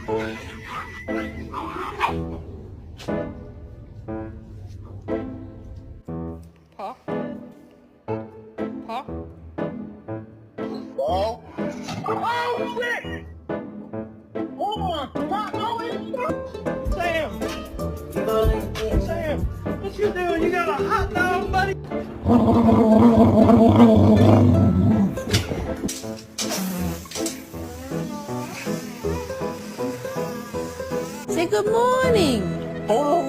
Pa? Pa? Ball. Oh, shit! Hold on. Stop. No, it's Sam! Sam! What you doing? You got a hot dog, buddy? Say good morning. Oh,